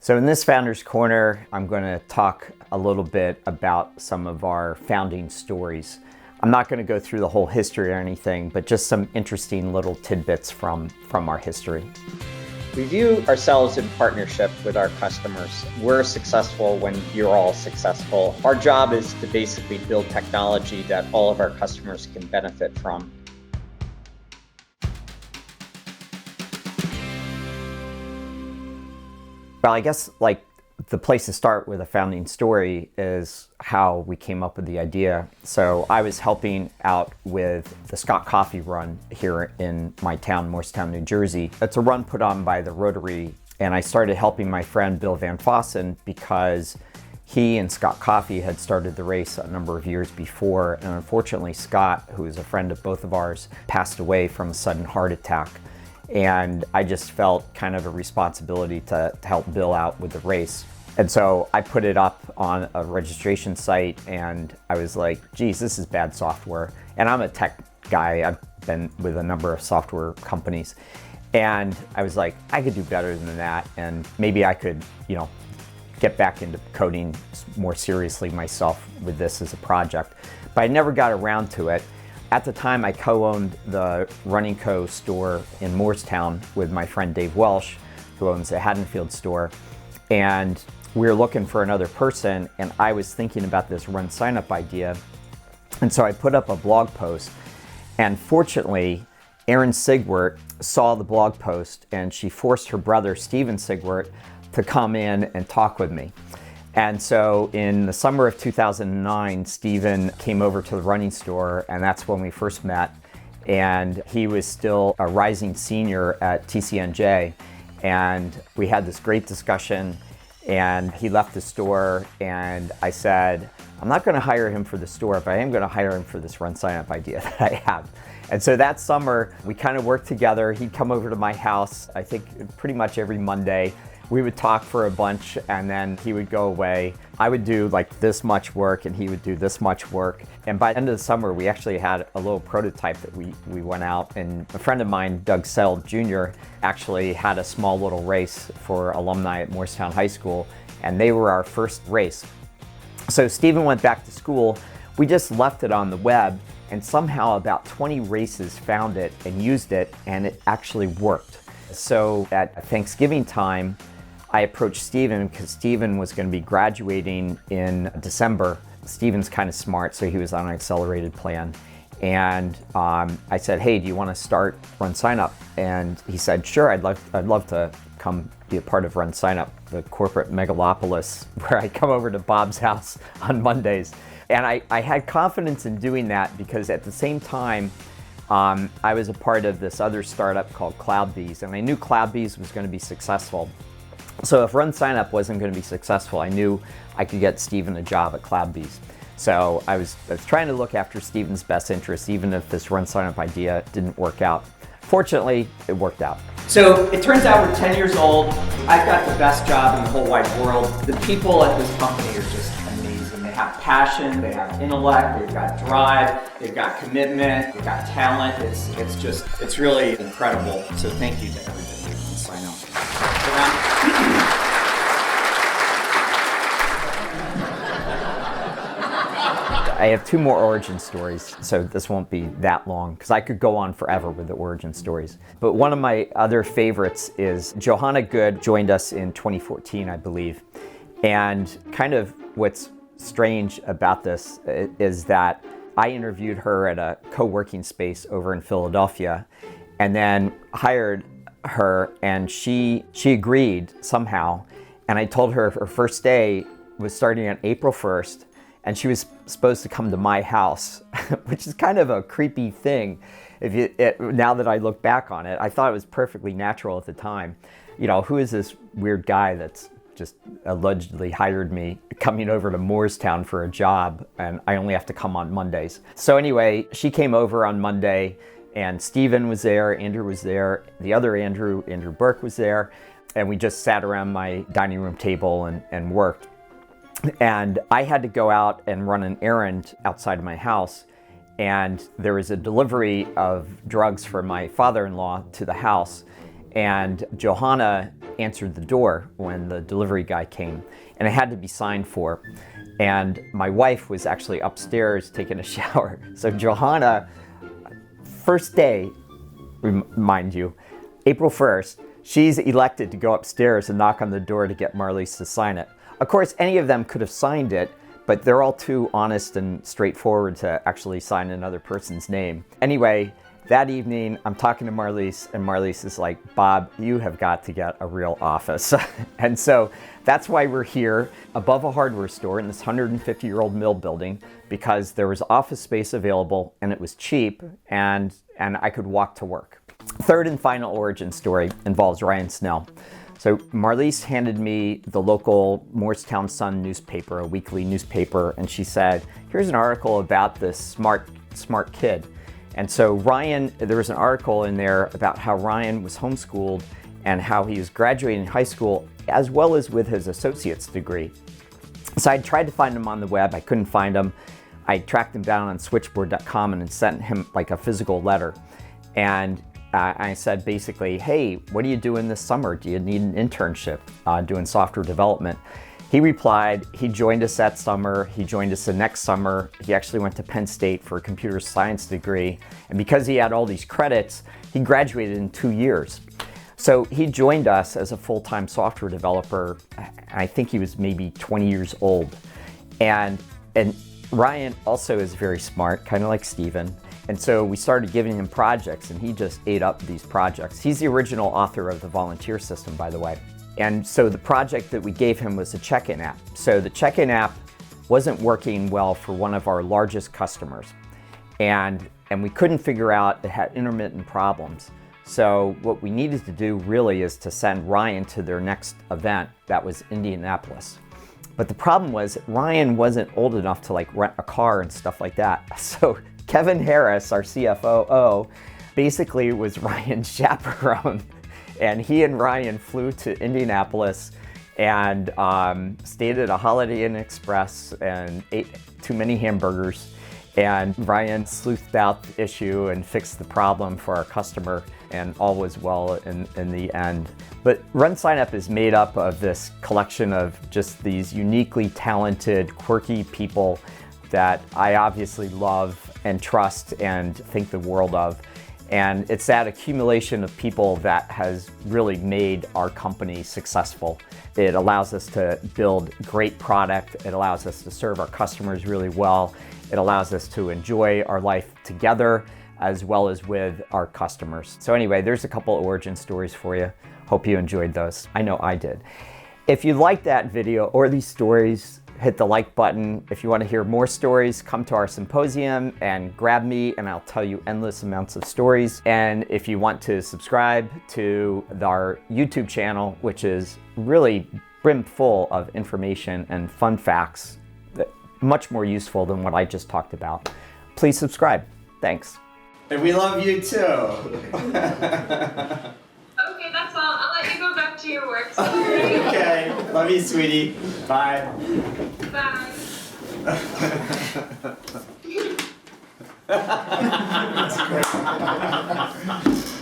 So in this Founders Corner, I'm going to talk a little bit about some of our founding stories. I'm not going to go through the whole history or anything, but just some interesting little tidbits from our history. We view ourselves in partnership with our customers. We're successful when you're all successful. Our job is to basically build technology that all of our customers can benefit from. Well, I guess the place to start with a founding story is how we came up with the idea. So I was helping out with the Scott Coffee Run here in my town, Morristown, New Jersey. It's a run put on by the Rotary, and I started helping my friend Bill Van Fossen because he and Scott Coffee had started the race a number of years before, and unfortunately Scott, who is a friend of both of ours, passed away from a sudden heart attack. And I just felt kind of a responsibility to help Bill out with the race. And so I put it up on a registration site, and I was like, geez, this is bad software. And I'm a tech guy. I've been with a number of software companies. And I was like, I could do better than that. And maybe I could, get back into coding more seriously myself with this as a project. But I never got around to it. At the time, I co-owned the Running Co. store in Morristown with my friend Dave Welsh, who owns the Haddonfield store. And we were looking for another person, and I was thinking about this RunSignup idea. And so I put up a blog post, and fortunately, Erin Sigwart saw the blog post, and she forced her brother, Steven Sigwart, to come in and talk with me. And so in the summer of 2009, Steven came over to the running store, and that's when we first met. And he was still a rising senior at TCNJ. And we had this great discussion, and he left the store, and I said, I'm not gonna hire him for the store, but I am gonna hire him for this RunSignup idea that I have. And so that summer, we kind of worked together. He'd come over to my house, I think pretty much every Monday. We would talk for a bunch, and then he would go away. I would do this much work, and he would do this much work. And by the end of the summer, we actually had a little prototype that we went out, and a friend of mine, Doug Seld Jr., actually had a small little race for alumni at Morristown High School, and they were our first race. So Steven went back to school. We just left it on the web, and somehow about 20 races found it and used it, and it actually worked. So at Thanksgiving time, I approached Steven because Steven was going to be graduating in December. Steven's kind of smart, so he was on an accelerated plan. And I said, hey, do you want to start RunSignup? And he said, sure, I'd love to come be a part of RunSignup, the corporate megalopolis where I come over to Bob's house on Mondays. And I had confidence in doing that because at the same time, I was a part of this other startup called CloudBees, and I knew CloudBees was going to be successful. So if RunSignup wasn't going to be successful, I knew I could get Steven a job at CloudBees. So I was trying to look after Steven's best interests, even if this RunSignup idea didn't work out. Fortunately, it worked out. So it turns out we're 10 years old. I've got the best job in the whole wide world. The people at this company are just amazing. They have passion, they have intellect, they've got drive, they've got commitment, they've got talent. It's really incredible. So thank you to everybody who sign up. I have two more origin stories, so this won't be that long because I could go on forever with the origin stories. But one of my other favorites is Johanna Good joined us in 2014, I believe. And kind of what's strange about this is that I interviewed her at a co-working space over in Philadelphia and then hired her, and she agreed somehow. And I told her her first day was starting on April 1st, and she was supposed to come to my house, which is kind of a creepy thing. Now that I look back on it, I thought it was perfectly natural at the time. Who is this weird guy that's just allegedly hired me coming over to Morristown for a job, and I only have to come on Mondays. So anyway, she came over on Monday, and Steven was there, Andrew was there, the other Andrew Burke was there, and we just sat around my dining room table and worked. And I had to go out and run an errand outside of my house, and there was a delivery of drugs for my father-in-law to the house. and Johanna answered the door when the delivery guy came, and it had to be signed for. And my wife was actually upstairs taking a shower. So Johanna, first day, mind you, April 1st, she's elected to go upstairs and knock on the door to get Marlies to sign it. Of course, any of them could have signed it, but they're all too honest and straightforward to actually sign another person's name. Anyway, that evening, I'm talking to Marlies, and Marlies is like, Bob, you have got to get a real office. And so that's why we're here above a hardware store in this 150-year-old mill building, because there was office space available and it was cheap, and I could walk to work. Third and final origin story involves Ryan Snell. So Marlies handed me the local Morristown Sun newspaper, a weekly newspaper, and she said, here's an article about this smart kid. And so Ryan, there was an article in there about how Ryan was homeschooled and how he was graduating high school as well as with his associate's degree. So I tried to find him on the web. I couldn't find him. I tracked him down on switchboard.com and sent him like a physical letter. And I said basically, hey, what are you doing this summer? Do you need an internship doing software development? He replied, he joined us that summer. He joined us the next summer. He actually went to Penn State for a computer science degree. And because he had all these credits, he graduated in 2 years. So he joined us as a full-time software developer. I think he was maybe 20 years old. And Ryan also is very smart, kind of like Steven. And so we started giving him projects, and he just ate up these projects. He's the original author of the volunteer system, by the way. And so the project that we gave him was a check-in app. So the check-in app wasn't working well for one of our largest customers. And we couldn't figure out, it had intermittent problems. So what we needed to do really is to send Ryan to their next event. That was Indianapolis. But the problem was Ryan wasn't old enough to like rent a car and stuff like that. So Kevin Harris, our CFO, basically was Ryan's chaperone. And he and Ryan flew to Indianapolis and stayed at a Holiday Inn Express and ate too many hamburgers. And Ryan sleuthed out the issue and fixed the problem for our customer, and all was well in the end. But RunSignup is made up of this collection of just these uniquely talented, quirky people that I obviously love and trust and think the world of. And it's that accumulation of people that has really made our company successful. It allows us to build great product. It allows us to serve our customers really well. It allows us to enjoy our life together as well as with our customers. So anyway, there's a couple origin stories for you. Hope you enjoyed those. I know I did. If you liked that video or these stories, hit the like button. If you want to hear more stories, come to our symposium and grab me and I'll tell you endless amounts of stories. And if you want to subscribe to our YouTube channel, which is really brim full of information and fun facts, that much more useful than what I just talked about, please subscribe. Thanks. And we love you too. Okay, that's all. I'll let you go back to your work. Okay, love you, sweetie. Bye. Bye. That's great.